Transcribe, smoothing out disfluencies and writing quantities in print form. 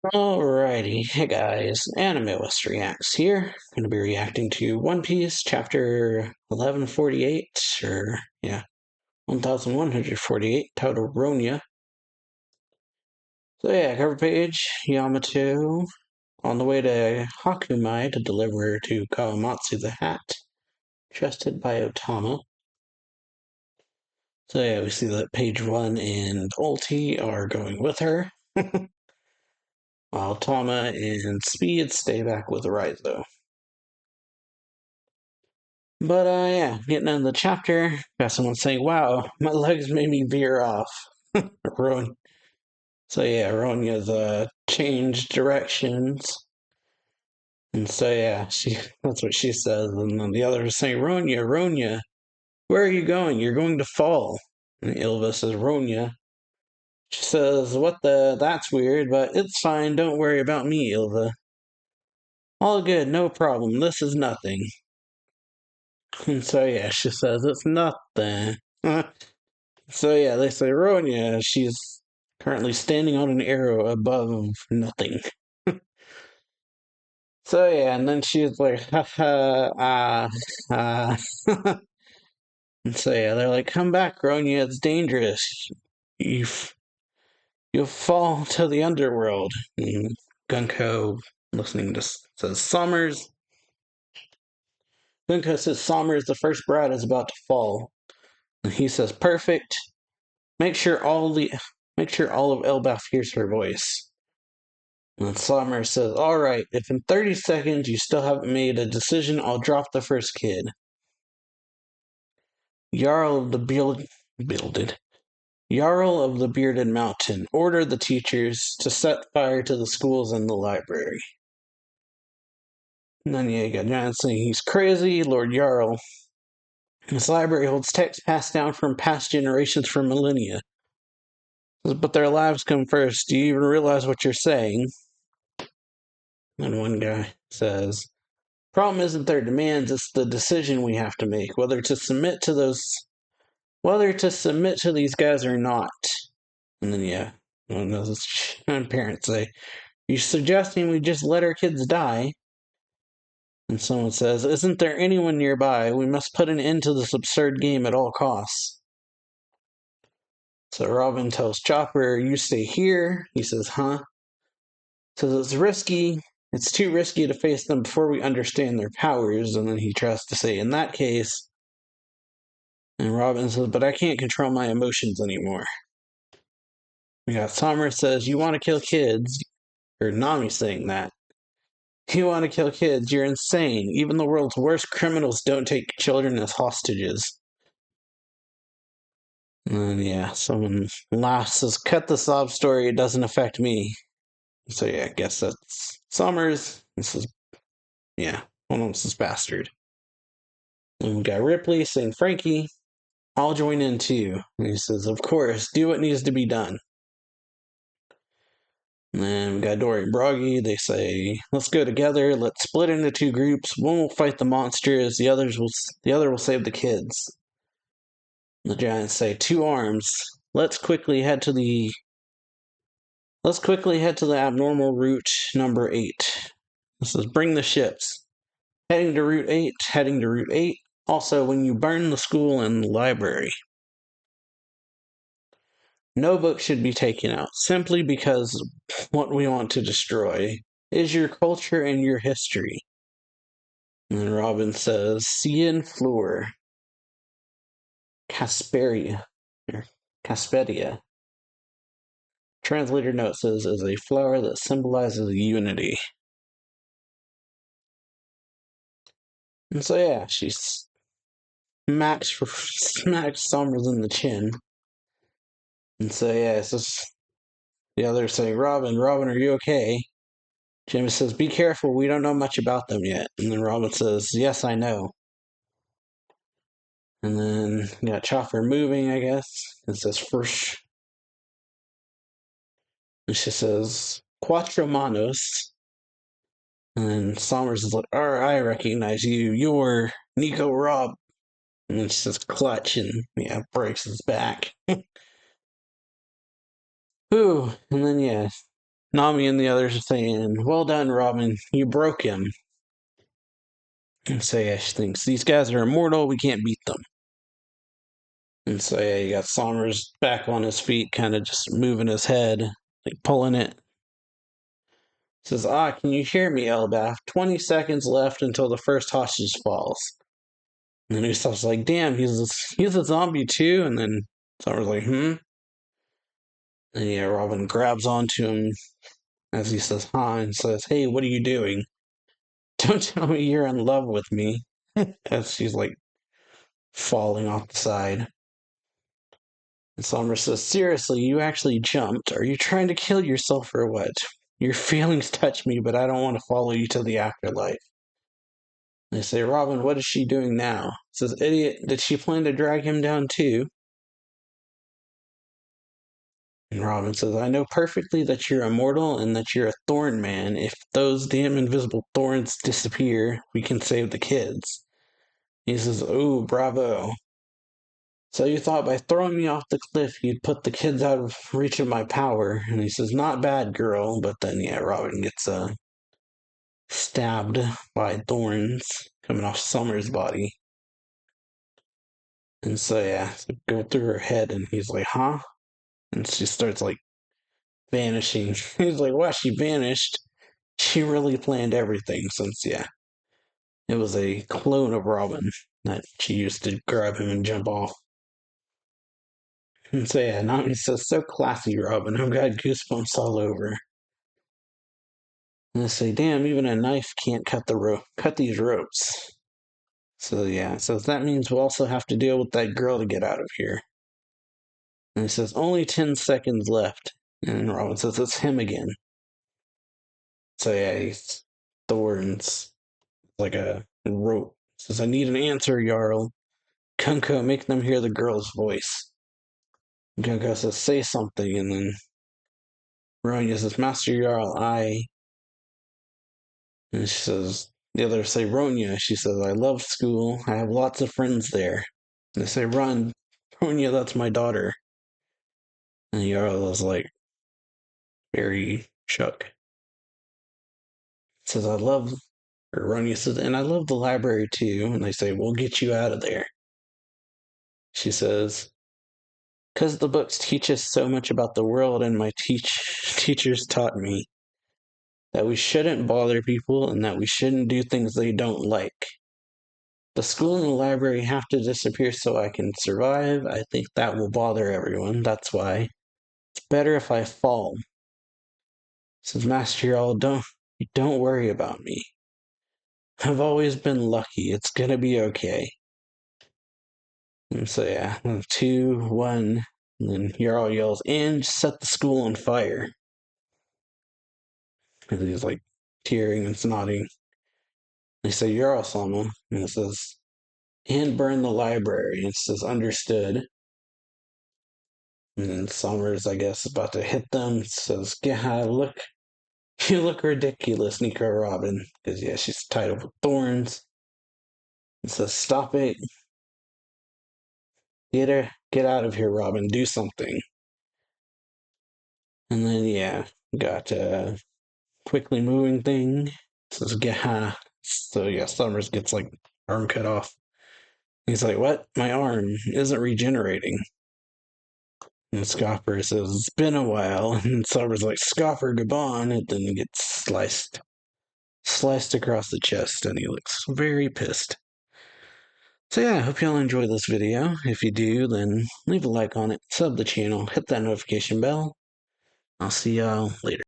Alrighty, hey guys, AnimeWestReacts here. Going to be reacting to One Piece chapter 1148, or yeah, 1148, titled Ronya. So yeah, cover page, Yamato on the way to Hakumai to deliver to Kawamatsu the hat, trusted by Otama. So yeah, we see that page 1 and Ulti are going with her, while Tama and Speed stay back with Raizo. But yeah, getting into the chapter, got someone saying, "Wow, my legs made me veer off." Rowan. So yeah, Ronya's changed directions, and so yeah, that's what she says, and then the others saying, "Ronya, Ronya, where are you going? You're going to fall." And Ilva says, "Ronya." She says, "What the? That's weird, but it's fine. Don't worry about me, Ilva. All good, no problem. This is nothing." And so yeah, she says, "It's nothing." So yeah, they say Ronya, she's currently standing on an arrow above nothing. So yeah, and then she's like, haha, ah. And so yeah, they're like, come back, Ronya, it's dangerous. You, you'll fall to the underworld. And Gunko, listening to, says, Summers. Gunko says, Summers, the first bride is about to fall. And he says, perfect. Make sure all of Elbaf hears her voice. And Summer says, all right, if in 30 seconds you still haven't made a decision, I'll drop the first kid. Jarl of the Jarl of the Bearded Mountain ordered the teachers to set fire to the schools and the library. And then you got John saying he's crazy, Lord Jarl. This library holds texts passed down from past generations for millennia. But their lives come first. Do you even realize what you're saying? And one guy says, problem isn't their demands, it's the decision we have to make, whether to submit to these guys or not. And then yeah, one of those parents say, you're suggesting we just let our kids die? And someone says, isn't there anyone nearby? We must put an end to this absurd game at all costs. So Robin tells Chopper, you stay here. He says, huh? Says it's risky. It's too risky to face them before we understand their powers. And then he tries to say, in that case, and Robin says, but I can't control my emotions anymore. We got Summer says, you want to kill kids. Or Nami saying that. You want to kill kids, you're insane. Even the world's worst criminals don't take children as hostages. And then, yeah, someone laughs, says, cut the sob story, it doesn't affect me. So, yeah, I guess that's Summers. This is, yeah, one of them is bastard. And we got Ripley saying, Frankie, I'll join in too. And he says, of course, do what needs to be done. And then we got Dory and Broggy. They say, let's go together. Let's split into two groups. One will fight the monsters. The other will save the kids. The giants say, two arms. Let's quickly head to the abnormal route number 8. This is bring the ships. Heading to Route 8. Heading to Route 8. Also, when you burn the school and the library. No book should be taken out, simply because what we want to destroy is your culture and your history. And then Robin says, Cian Fleur. Casperia. Or Caspedia. Translator note says, is a flower that symbolizes unity. And so yeah, she smacks Summers in the chin. And so yeah, it's just the others say, Robin, are you okay? Jimmy says, be careful, we don't know much about them yet. And then Robin says, yes, I know. And then you got Chopper moving, I guess. It says first. And she says, Cuatro Manos. And then Summers is like, I recognize you. You're Nico Robb. And then she says clutch and yeah, breaks his back. Ooh, and then yeah. Nami and the others are saying, "Well done, Robin. You broke him." And so yeah, she thinks these guys are immortal. We can't beat them. And so yeah, you got Sommers back on his feet, kind of just moving his head, like pulling it. Says, can you hear me, Elbaf? 20 seconds left until the first hostage falls. And then Usopp's like, damn, he's a zombie too? And then Summer's like, hmm? And yeah, Robin grabs onto him as he says, and says, hey, what are you doing? Don't tell me you're in love with me. As she's like falling off the side. And Summer says, seriously, you actually jumped. Are you trying to kill yourself or what? Your feelings touch me, but I don't want to follow you to the afterlife. They say, Robin, what is she doing now? Says, idiot, did she plan to drag him down too? And Robin says, I know perfectly that you're immortal and that you're a thorn man. If those damn invisible thorns disappear, we can save the kids. He says, oh, bravo. So you thought by throwing me off the cliff you'd put the kids out of reach of my power. And he says, not bad, girl. But then, yeah, Robin gets stabbed by thorns coming off Summer's body. And so, yeah, go through her head, and he's like, huh? And she starts, like, vanishing. He's like, wow, she vanished. She really planned everything since, yeah, it was a clone of Robin that she used to grab him and jump off. And so, yeah, Nami says, so classy, Robin. I've got goosebumps all over. And I say, damn, even a knife can't cut these ropes. So, yeah, so that means we'll also have to deal with that girl to get out of here. And he says, only 10 seconds left. And Robin says, it's him again. So yeah, he's thorns like a rope. Says, I need an answer, Jarl. Kunko, make them hear the girl's voice. And Kunko says, say something, and then Ronya says, Master Jarl, I. And she says, the others say, Ronya. She says, I love school. I have lots of friends there. And they say, run. Ronya, that's my daughter. And Jarl is like, very shook. Says, I love, or Ronya says, and I love the library too. And they say, we'll get you out of there. She says, because the books teach us so much about the world, and my teachers taught me that we shouldn't bother people and that we shouldn't do things they don't like. The school and the library have to disappear so I can survive. I think that will bother everyone. That's why it's better if I fall. Says Master Jarl, don't worry about me. I've always been lucky. It's gonna be okay. And so yeah, 2, 1, and then Jarl yells, and set the school on fire. And he's like tearing and snotting. They say, Jarl Sama, and it says, and burn the library. And it says, understood. And then Summers, I guess, about to hit them. It says, yeah, look, you look ridiculous, Nico Robin. Because, yeah, she's tied up with thorns. It says, stop it. Get out of here, Robin. Do something. And then, yeah, got a quickly moving thing. It says, Gaha. So, yeah, Summers gets, like, arm cut off. He's like, what? My arm isn't regenerating. And Scoffer says, it's been a while. And Summers like, Scoffer, Gabon. And then he gets sliced across the chest, and he looks very pissed. So yeah, I hope y'all enjoy this video. If you do, then leave a like on it, sub the channel, hit that notification bell. I'll see y'all later.